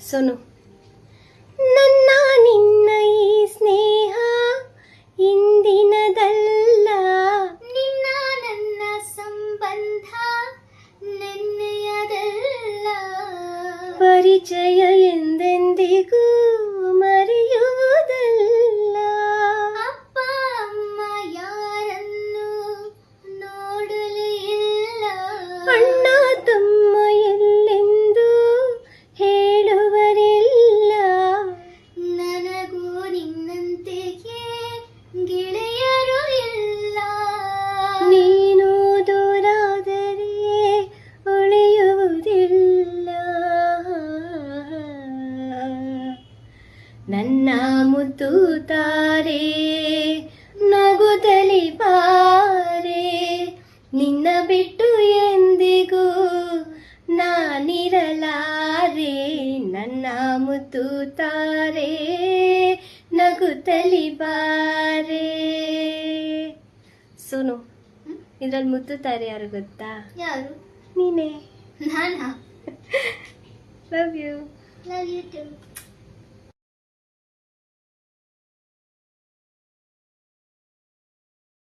ಸೋನು. ನನ್ನ ನಿನ್ನ ಈ ಸ್ನೇಹ ಇಂದಿನದಲ್ಲ, ನಿನ್ನ ನನ್ನ ಸಂಬಂಧ ನೆನ್ನೆಯದಲ್ಲ, ಪರಿಚಯ ಎಂದೆಂದಿಗೂ ಮರೆಯುವುದಲ್ಲ. ಅಪ್ಪ ಅಮ್ಮ ಯಾರನ್ನು ನೋಡಲೇ ಇಲ್ಲ, ಅಣ್ಣ ತಮ್ಮ ಎಲ್ಲೆಂದು ಹೇಳುವರಿಲ್ಲ, ನನಗೂ ನಿನ್ನಂತೆಯೇ ಗೆಳೆಯರು ಇಲ್ಲ. ನೀನು ದೂರಾದರೆ ಉಳಿಯುವುದಿಲ್ಲ. ನನ್ನ ಮುದ್ದು ತಾರೆ ನಗುತ್ತಲಿ ಬಾರೆ, ನಿನ್ನ ಬಿಟ್ಟು ಎಂದಿಗೂ ನಾನಿರಲಾರೆ. ನನ್ನ ಮುದ್ದು ತಾರೆ ನಗುತ್ತಲಿ ಬಾರೆ. ಸೋನು, ಇದ್ರಲ್ಲಿ ಮುದ್ದು ತಾರೆ ಯಾರು ಗೊತ್ತಾ? ಯಾರು? ನೀನೇ. ನಾನಾ? Love you. Love you to.